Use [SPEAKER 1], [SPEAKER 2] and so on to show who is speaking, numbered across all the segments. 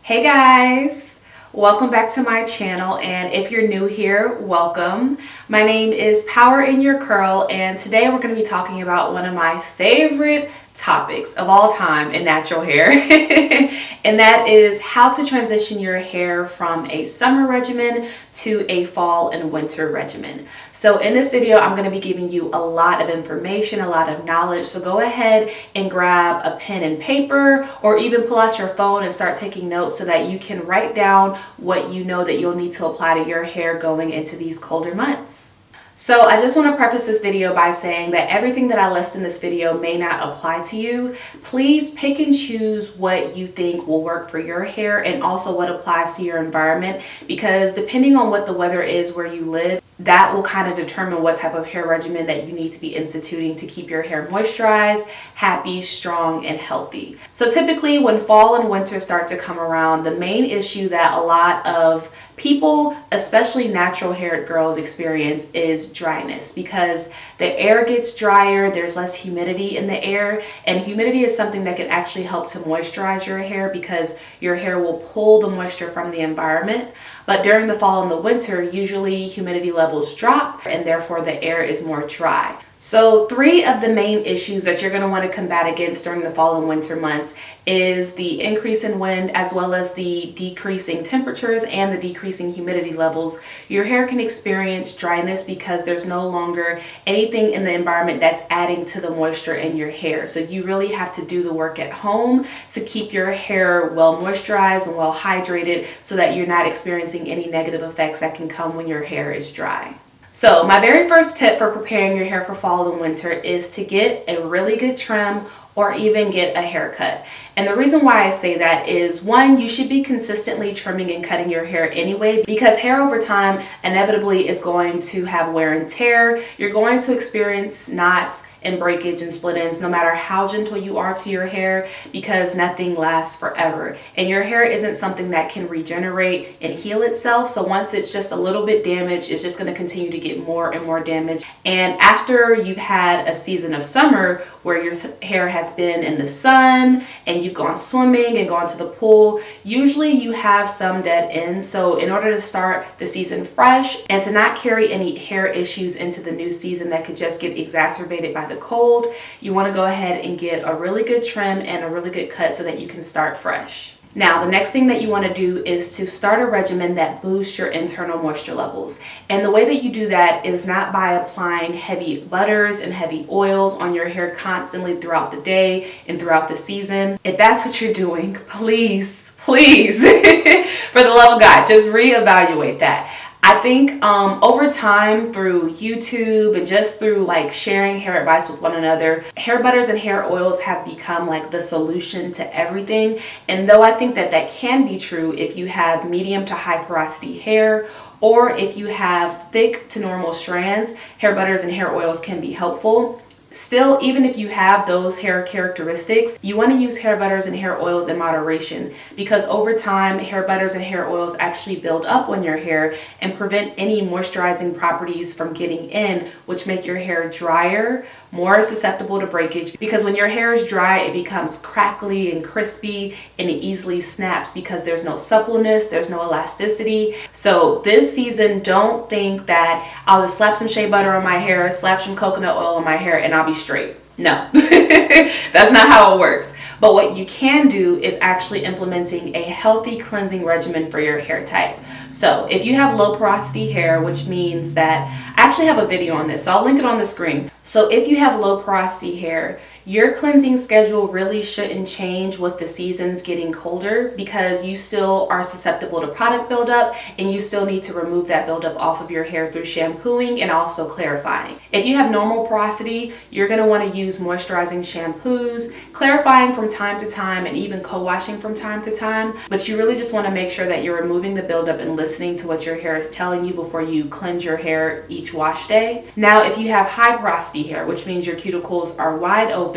[SPEAKER 1] Hey guys, welcome back to my channel, and if you're new here, welcome. My name is Power in Your Curl, and today we're going to be talking about one of my favorite topics of all time in natural hair and that is how to transition your hair from a summer regimen to a fall and winter regimen. So in this video I'm going to be giving you a lot of information, a lot of knowledge, so go ahead and grab a pen and paper or even pull out your phone and start taking notes so that you can write down what you know that you'll need to apply to your hair going into these colder months. So I just want to preface this video by saying that everything that I list in this video may not apply to you. Please pick and choose what you think will work for your hair and also what applies to your environment, because depending on what the weather is where you live, that will kind of determine what type of hair regimen that you need to be instituting to keep your hair moisturized, happy, strong, and healthy. So typically when fall and winter start to come around, the main issue that a lot of people, especially natural haired girls, experience is dryness, because the air gets drier, there's less humidity in the air, and humidity is something that can actually help to moisturize your hair because your hair will pull the moisture from the environment. But during the fall and the winter, usually humidity levels drop and therefore the air is more dry. So 3 of the main issues that you're going to want to combat against during the fall and winter months is the increase in wind, as well as the decreasing temperatures and the decreasing humidity levels. Your hair can experience dryness because there's no longer anything in the environment that's adding to the moisture in your hair. So you really have to do the work at home to keep your hair well moisturized and well hydrated so that you're not experiencing any negative effects that can come when your hair is dry. So my very first tip for preparing your hair for fall and winter is to get a really good trim or even get a haircut. And the reason why I say that is, 1, you should be consistently trimming and cutting your hair anyway, because hair over time inevitably is going to have wear and tear. You're going to experience knots and breakage and split ends no matter how gentle you are to your hair, because nothing lasts forever. And your hair isn't something that can regenerate and heal itself. So once it's just a little bit damaged, it's just going to continue to get more and more damaged. And after you've had a season of summer where your hair has been in the sun and you've gone swimming and gone to the pool, usually you have some dead ends. So in order to start the season fresh and to not carry any hair issues into the new season that could just get exacerbated by the cold, you want to go ahead and get a really good trim and a really good cut so that you can start fresh. Now, the next thing that you want to do is to start a regimen that boosts your internal moisture levels. And the way that you do that is not by applying heavy butters and heavy oils on your hair constantly throughout the day and throughout the season. If that's what you're doing, please, for the love of God, just reevaluate that. I think over time, through YouTube and just through like sharing hair advice with one another, hair butters and hair oils have become like the solution to everything. And though I think that that can be true if you have medium to high porosity hair, or if you have thick to normal strands, hair butters and hair oils can be helpful. Still, even if you have those hair characteristics, you want to use hair butters and hair oils in moderation, because over time, hair butters and hair oils actually build up on your hair and prevent any moisturizing properties from getting in, which make your hair drier, more susceptible to breakage, because when your hair is dry, it becomes crackly and crispy and it easily snaps because there's no suppleness, there's no elasticity. So this season, don't think that I'll just slap some shea butter on my hair, slap some coconut oil on my hair, and I'll be straight. No, that's not how it works. But what you can do is actually implementing a healthy cleansing regimen for your hair type. So if you have low porosity hair, which means that I actually have a video on this, so I'll link it on the screen. So if you have low porosity hair, your cleansing schedule really shouldn't change with the seasons getting colder, because you still are susceptible to product buildup and you still need to remove that buildup off of your hair through shampooing and also clarifying. If you have normal porosity, you're going to want to use moisturizing shampoos, clarifying from time to time, and even co-washing from time to time. But you really just want to make sure that you're removing the buildup and listening to what your hair is telling you before you cleanse your hair each wash day. Now, if you have high porosity hair, which means your cuticles are wide open,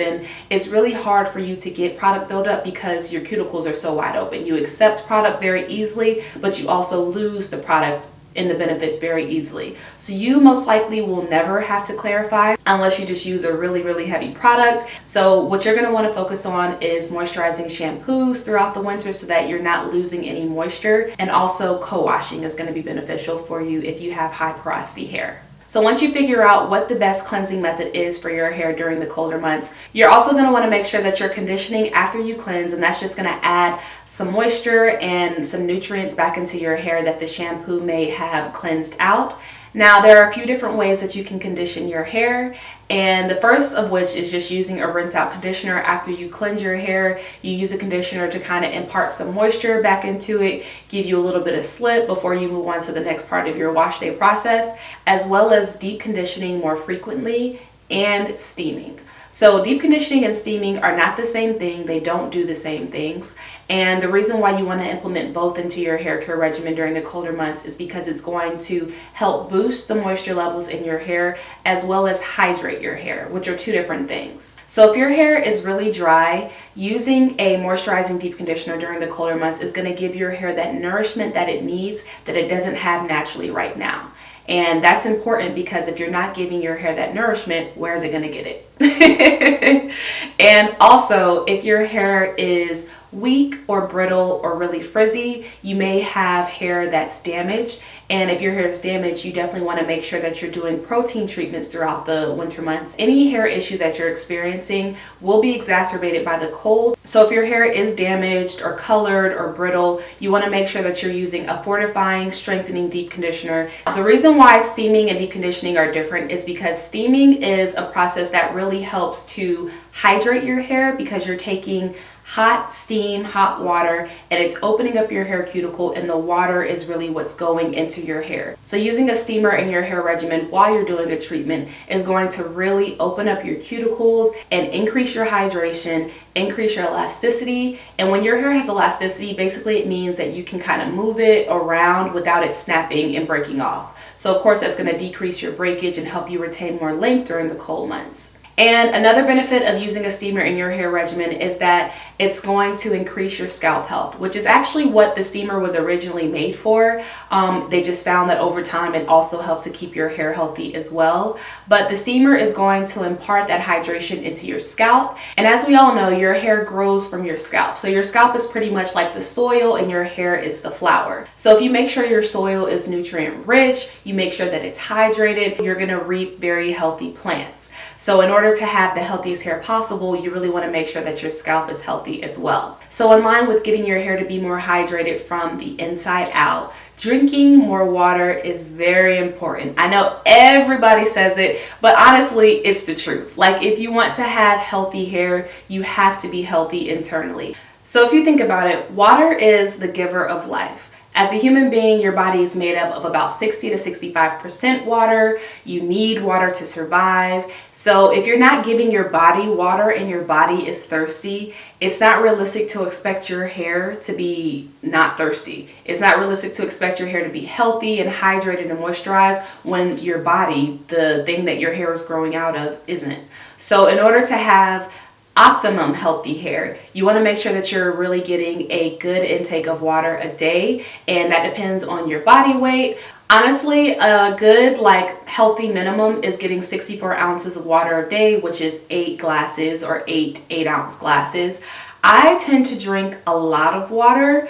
[SPEAKER 1] it's really hard for you to get product buildup because your cuticles are so wide open. You accept product very easily, but you also lose the product in the benefits very easily. So you most likely will never have to clarify unless you just use a really, really heavy product. So what you're going to want to focus on is moisturizing shampoos throughout the winter so that you're not losing any moisture. And also co-washing is going to be beneficial for you if you have high porosity hair. So once you figure out what the best cleansing method is for your hair during the colder months, you're also going to want to make sure that you're conditioning after you cleanse, and that's just going to add some moisture and some nutrients back into your hair that the shampoo may have cleansed out. Now, there are a few different ways that you can condition your hair, and the first of which is just using a rinse out conditioner. After you cleanse your hair, you use a conditioner to kind of impart some moisture back into it, give you a little bit of slip before you move on to the next part of your wash day process, as well as deep conditioning more frequently and steaming. So deep conditioning and steaming are not the same thing. They don't do the same things. And the reason why you want to implement both into your hair care regimen during the colder months is because it's going to help boost the moisture levels in your hair as well as hydrate your hair, which are two different things. So if your hair is really dry, using a moisturizing deep conditioner during the colder months is going to give your hair that nourishment that it needs that it doesn't have naturally right now. And that's important because if you're not giving your hair that nourishment, where is it going to get it? And also, if your hair is weak or brittle or really frizzy, you may have hair that's damaged. And if your hair is damaged, you definitely want to make sure that you're doing protein treatments throughout the winter months. Any hair issue that you're experiencing will be exacerbated by the cold. So if your hair is damaged or colored or brittle, you want to make sure that you're using a fortifying, strengthening deep conditioner. The reason why steaming and deep conditioning are different is because steaming is a process that really helps to hydrate your hair because you're taking hot steam, hot water, and it's opening up your hair cuticle, and the water is really what's going into your hair. So using a steamer in your hair regimen while you're doing a treatment is going to really open up your cuticles and increase your hydration, increase your elasticity. And when your hair has elasticity, basically it means that you can kind of move it around without it snapping and breaking off. So of course that's going to decrease your breakage and help you retain more length during the cold months. And another benefit of using a steamer in your hair regimen is that it's going to increase your scalp health, which is actually what the steamer was originally made for. They just found that over time it also helped to keep your hair healthy as well. But the steamer is going to impart that hydration into your scalp. And as we all know, your hair grows from your scalp. So your scalp is pretty much like the soil and your hair is the flower. So if you make sure your soil is nutrient rich, you make sure that it's hydrated, you're going to reap very healthy plants. So in order to have the healthiest hair possible, you really want to make sure that your scalp is healthy as well. So in line with getting your hair to be more hydrated from the inside out, drinking more water is very important. I know everybody says it, but honestly, it's the truth. Like if you want to have healthy hair, you have to be healthy internally. So if you think about it, water is the giver of life. As a human being, your body is made up of about 60 to 65% water. You need water to survive. So if you're not giving your body water and your body is thirsty, it's not realistic to expect your hair to be not thirsty. It's not realistic to expect your hair to be healthy and hydrated and moisturized when your body, the thing that your hair is growing out of, isn't. So in order to have optimum healthy hair, you want to make sure that you're really getting a good intake of water a day, and that depends on your body weight. Honestly, a good healthy minimum is getting 64 ounces of water a day, which is 8 glasses or 8-ounce glasses. I tend to drink a lot of water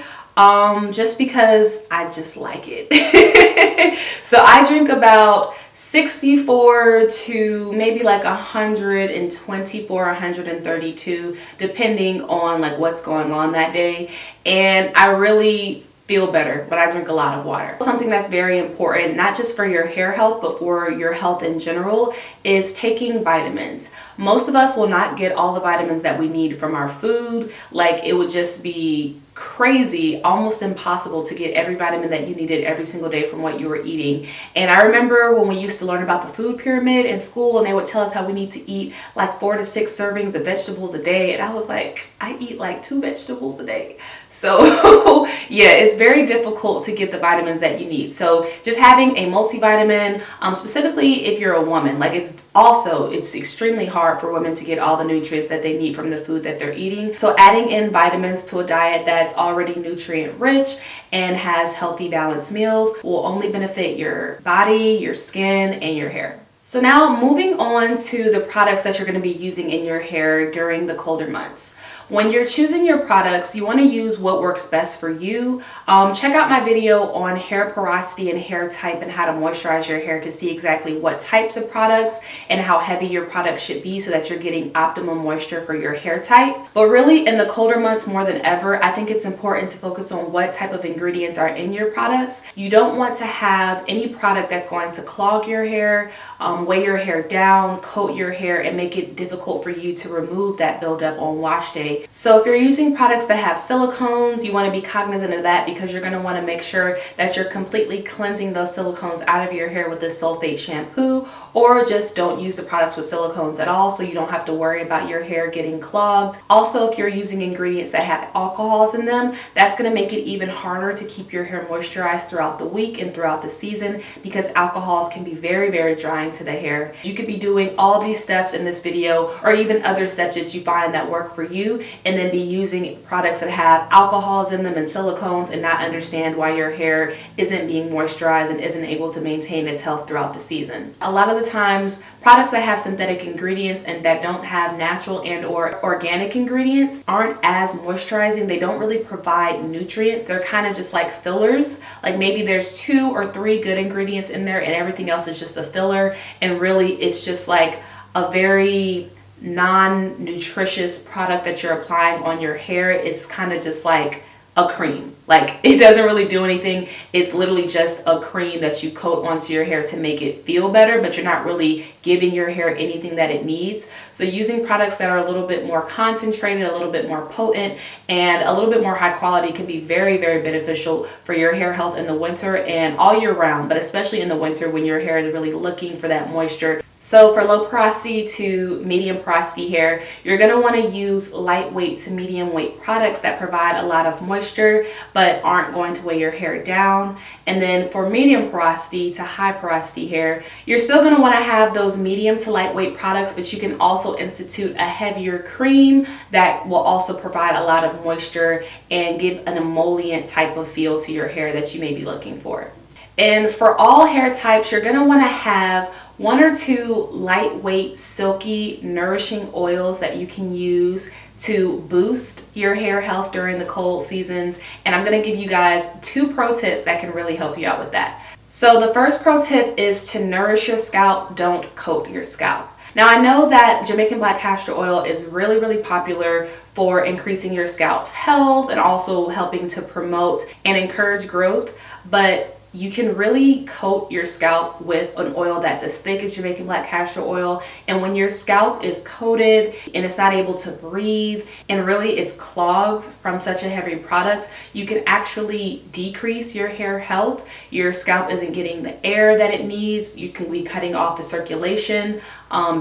[SPEAKER 1] just because I just like it. So I drink about 64 to maybe 124, 132, depending on what's going on that day. And I really feel better when I drink a lot of water. Something that's very important, not just for your hair health, but for your health in general, is taking vitamins. Most of us will not get all the vitamins that we need from our food. It would just be crazy, almost impossible to get every vitamin that you needed every single day from what you were eating. And I remember when we used to learn about the food pyramid in school, and they would tell us how we need to eat 4 to 6 servings of vegetables a day, and I was like, I eat 2 vegetables a day. So yeah, it's very difficult to get the vitamins that you need. So just having a multivitamin, specifically if you're a woman, it's extremely hard for women to get all the nutrients that they need from the food that they're eating. So adding in vitamins to a diet that's that's already nutrient rich and has healthy balanced meals will only benefit your body, your skin, and your hair. So now moving on to the products that you're going to be using in your hair during the colder months. When you're choosing your products, you want to use what works best for you. Check out my video on hair porosity and hair type and how to moisturize your hair to see exactly what types of products and how heavy your products should be so that you're getting optimum moisture for your hair type. But really in the colder months more than ever, I think it's important to focus on what type of ingredients are in your products. You don't want to have any product that's going to clog your hair, weigh your hair down, coat your hair, and make it difficult for you to remove that buildup on wash day. So if you're using products that have silicones, you want to be cognizant of that because you're going to want to make sure that you're completely cleansing those silicones out of your hair with the sulfate shampoo, or just don't use the products with silicones at all so you don't have to worry about your hair getting clogged. Also, if you're using ingredients that have alcohols in them, that's going to make it even harder to keep your hair moisturized throughout the week and throughout the season because alcohols can be very, very drying to the hair. You could be doing all these steps in this video or even other steps that you find that work for you, and then be using products that have alcohols in them and silicones and not understand why your hair isn't being moisturized and isn't able to maintain its health throughout the season. A lot of the times, products that have synthetic ingredients and that don't have natural and or organic ingredients aren't as moisturizing. They don't really provide nutrients. They're kind of just like fillers. Like maybe there's 2 or 3 good ingredients in there and everything else is just a filler, and really it's just like a very non-nutritious product that you're applying on your hair. It's kind of just like a cream. Like it doesn't really do anything. It's literally just a cream that you coat onto your hair to make it feel better, but you're not really giving your hair anything that it needs. So using products that are a little bit more concentrated, a little bit more potent, and a little bit more high quality can be very, very beneficial for your hair health in the winter and all year round, but especially in the winter when your hair is really looking for that moisture. So for low porosity to medium porosity hair, you're going to want to use lightweight to medium weight products that provide a lot of moisture but aren't going to weigh your hair down. And then for medium porosity to high porosity hair, you're still going to want to have those medium to lightweight products, but you can also institute a heavier cream that will also provide a lot of moisture and give an emollient type of feel to your hair that you may be looking for. And for all hair types, you're going to want to have 1 or 2 lightweight, silky, nourishing oils that you can use to boost your hair health during the cold seasons. And I'm going to give you guys 2 pro tips that can really help you out with that. So the first pro tip is to nourish your scalp, don't coat your scalp. Now I know that Jamaican black castor oil is really, really popular for increasing your scalp's health and also helping to promote and encourage growth, but you can really coat your scalp with an oil that's as thick as Jamaican black castor oil. And when your scalp is coated and it's not able to breathe and really it's clogged from such a heavy product, you can actually decrease your hair health. Your scalp isn't getting the air that it needs. You can be cutting off the circulation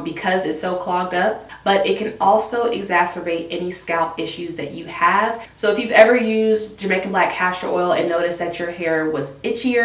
[SPEAKER 1] because it's so clogged up, but it can also exacerbate any scalp issues that you have. So if you've ever used Jamaican black castor oil and noticed that your hair was itchier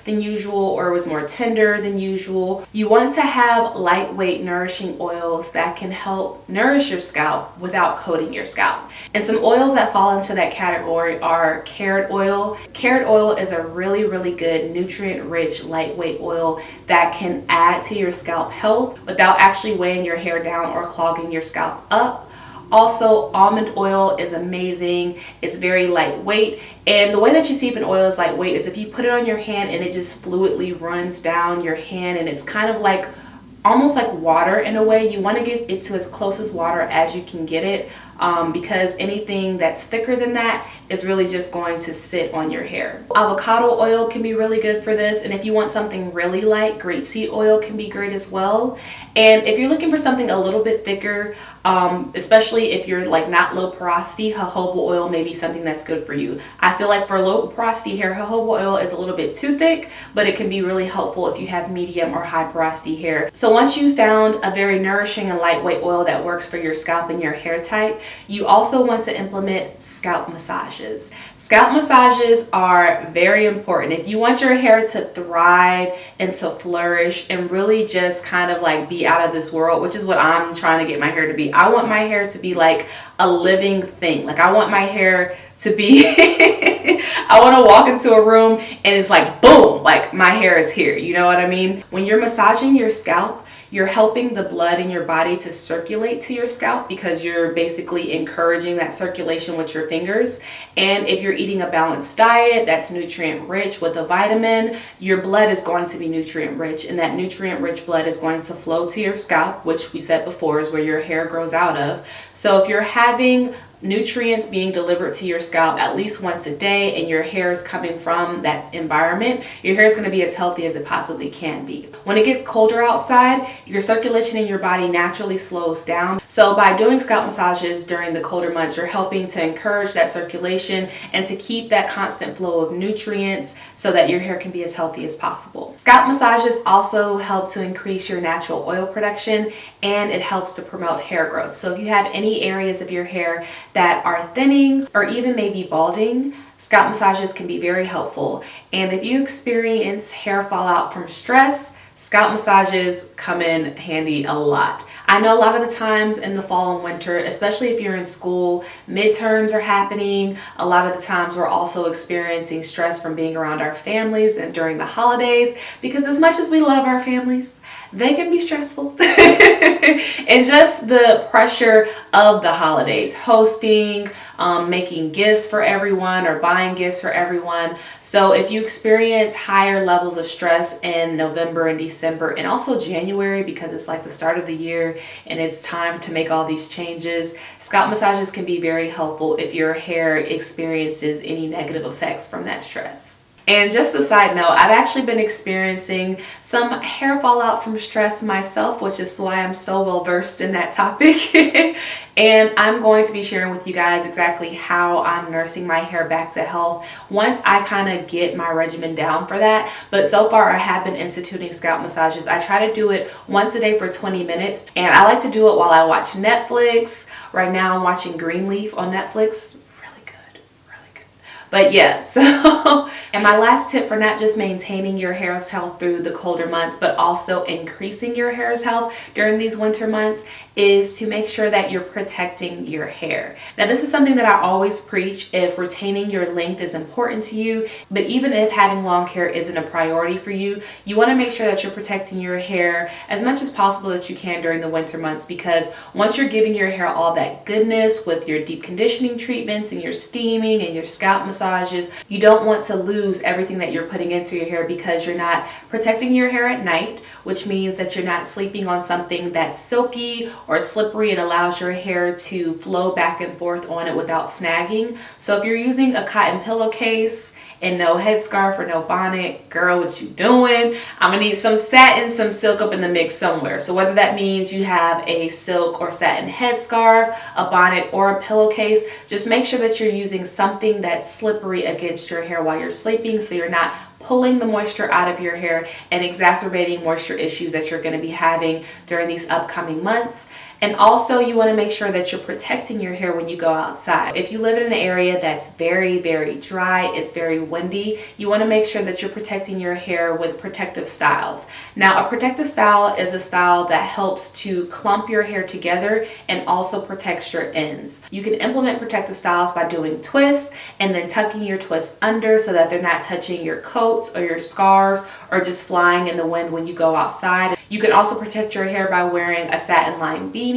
[SPEAKER 1] than usual or was more tender than usual, you want to have lightweight nourishing oils that can help nourish your scalp without coating your scalp. And some oils that fall into that category are carrot oil. Carrot oil is a really, really good nutrient-rich lightweight oil that can add to your scalp health without actually weighing your hair down or clogging your scalp up. Also, almond oil is amazing. It's very lightweight. And the way that you see if an oil is lightweight is if you put it on your hand and it just fluidly runs down your hand, and it's kind of like almost like water in a way. You want to get it to as close as water as you can get it, because anything that's thicker than that is really just going to sit on your hair. Avocado oil can be really good for this, and if you want something really light, grapeseed oil can be great as well. And if you're looking for something a little bit thicker, especially if you're like not low porosity, jojoba oil may be something that's good for you. I feel like for low porosity hair, jojoba oil is a little bit too thick, but it can be really helpful if you have medium or high porosity hair. So once you've found a very nourishing and lightweight oil that works for your scalp and your hair type, you also want to implement scalp massages. Scalp massages are very important. If you want your hair to thrive and to flourish and really just kind of like be out of this world, which is what I'm trying to get my hair to be, I want my hair to be like a living thing. Like I want my hair to be, I want to walk into a room and it's like, boom, like my hair is here. You know what I mean? When you're massaging your scalp, you're helping the blood in your body to circulate to your scalp because you're basically encouraging that circulation with your fingers. And if you're eating a balanced diet that's nutrient rich with a vitamin, your blood is going to be nutrient rich, and that nutrient rich blood is going to flow to your scalp, which we said before is where your hair grows out of. So if you're having nutrients being delivered to your scalp at least once a day and your hair is coming from that environment, your hair is going to be as healthy as it possibly can be. When it gets colder outside, your circulation in your body naturally slows down. So by doing scalp massages during the colder months, you're helping to encourage that circulation and to keep that constant flow of nutrients so that your hair can be as healthy as possible. Scalp massages also help to increase your natural oil production, and it helps to promote hair growth. So if you have any areas of your hair that are thinning or even maybe balding, scalp massages can be very helpful. And if you experience hair fallout from stress, scalp massages come in handy a lot. I know a lot of the times in the fall and winter, especially if you're in school, midterms are happening. A lot of the times we're also experiencing stress from being around our families and during the holidays, because as much as we love our families, they can be stressful. And just the pressure of the holidays, hosting, making gifts for everyone or buying gifts for everyone. So if you experience higher levels of stress in November and December and also January, because it's like the start of the year and it's time to make all these changes, scalp massages can be very helpful if your hair experiences any negative effects from that stress. And just a side note, I've actually been experiencing some hair fallout from stress myself, which is why I'm so well versed in that topic. And I'm going to be sharing with you guys exactly how I'm nursing my hair back to health once I kind of get my regimen down for that. But so far I have been instituting scalp massages. I try to do it once a day for 20 minutes. And I like to do it while I watch Netflix. Right now I'm watching Greenleaf on Netflix. But yeah, so, and my last tip for not just maintaining your hair's health through the colder months, but also increasing your hair's health during these winter months is to make sure that you're protecting your hair. Now, this is something that I always preach if retaining your length is important to you, but even if having long hair isn't a priority for you, you want to make sure that you're protecting your hair as much as possible that you can during the winter months, because once you're giving your hair all that goodness with your deep conditioning treatments and your steaming and your scalp massages, you don't want to lose everything that you're putting into your hair because you're not protecting your hair at night, which means that you're not sleeping on something that's silky or slippery. It allows your hair to flow back and forth on it without snagging. So if you're using a cotton pillowcase and no headscarf or no bonnet, girl, what you doing? I'm gonna need some satin, some silk up in the mix somewhere. So whether that means you have a silk or satin headscarf, a bonnet, or a pillowcase, just make sure that you're using something that's slippery against your hair while you're sleeping, so you're not pulling the moisture out of your hair and exacerbating moisture issues that you're going to be having during these upcoming months. And also, you want to make sure that you're protecting your hair when you go outside. If you live in an area that's very, very dry, it's very windy, you want to make sure that you're protecting your hair with protective styles. Now, a protective style is a style that helps to clump your hair together and also protects your ends. You can implement protective styles by doing twists and then tucking your twists under so that they're not touching your coats or your scarves or just flying in the wind when you go outside. You can also protect your hair by wearing a satin lined beanie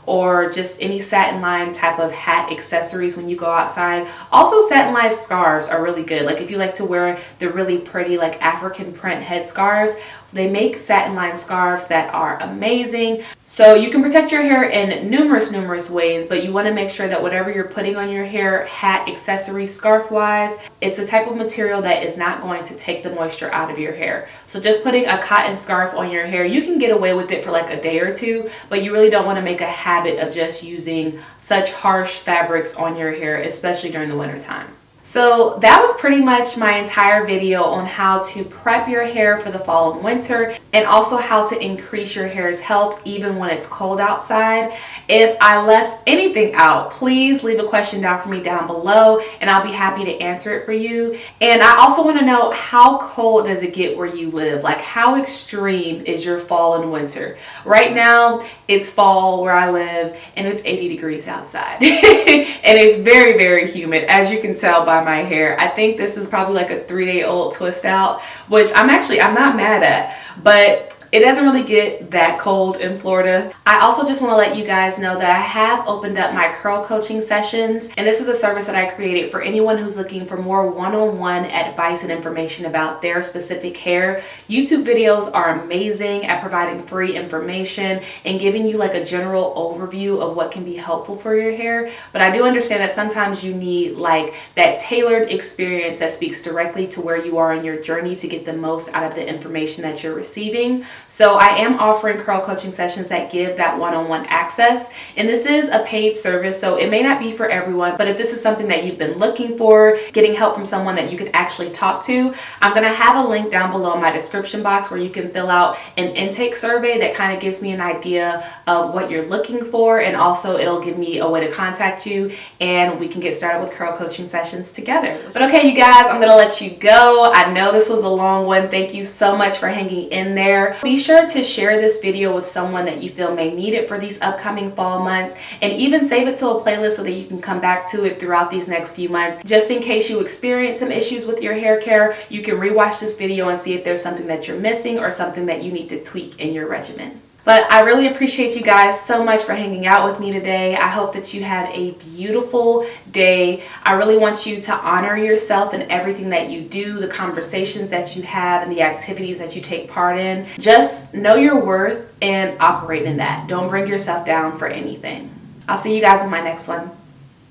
[SPEAKER 1] or just any satin lined type of hat accessories when you go outside. Also, satin lined scarves are really good. Like if you like to wear the really pretty like African print head scarves, they make satin lined scarves that are amazing. So you can protect your hair in numerous ways, but you want to make sure that whatever you're putting on your hair, hat, accessory, scarf wise, it's a type of material that is not going to take the moisture out of your hair. So just putting a cotton scarf on your hair, you can get away with it for like a day or two, but you really don't want to make a habit of just using such harsh fabrics on your hair, especially during the winter time. So that was pretty much my entire video on how to prep your hair for the fall and winter, and also how to increase your hair's health even when it's cold outside. If I left anything out, please leave a question down for me down below and I'll be happy to answer it for you. And I also want to know, how cold does it get where you live? Like, how extreme is your fall and winter? Right now it's fall where I live and it's 80 degrees outside and it's very, very humid, as you can tell by my hair. I think this is probably like a 3-day-old twist out, which I'm not mad at, but it doesn't really get that cold in Florida. I also just want to let you guys know that I have opened up my curl coaching sessions, and this is a service that I created for anyone who's looking for more one-on-one advice and information about their specific hair. YouTube videos are amazing at providing free information and giving you like a general overview of what can be helpful for your hair. But I do understand that sometimes you need like that tailored experience that speaks directly to where you are in your journey to get the most out of the information that you're receiving. So I am offering curl coaching sessions that give that one-on-one access, and this is a paid service, so it may not be for everyone, but if this is something that you've been looking for, getting help from someone that you can actually talk to, I'm gonna have a link down below in my description box where you can fill out an intake survey that kind of gives me an idea of what you're looking for, and also it'll give me a way to contact you and we can get started with curl coaching sessions together. But okay, you guys, I'm gonna let you go. I know this was a long one. Thank you so much for hanging in there. Be sure to share this video with someone that you feel may need it for these upcoming fall months, and even save it to a playlist so that you can come back to it throughout these next few months. Just in case you experience some issues with your hair care, you can rewatch this video and see if there's something that you're missing or something that you need to tweak in your regimen. But I really appreciate you guys so much for hanging out with me today. I hope that you had a beautiful day. I really want you to honor yourself in everything that you do, the conversations that you have, and the activities that you take part in. Just know your worth and operate in that. Don't bring yourself down for anything. I'll see you guys in my next one.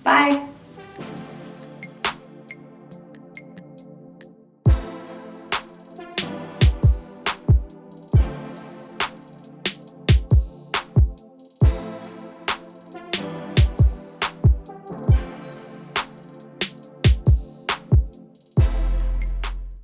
[SPEAKER 1] Bye.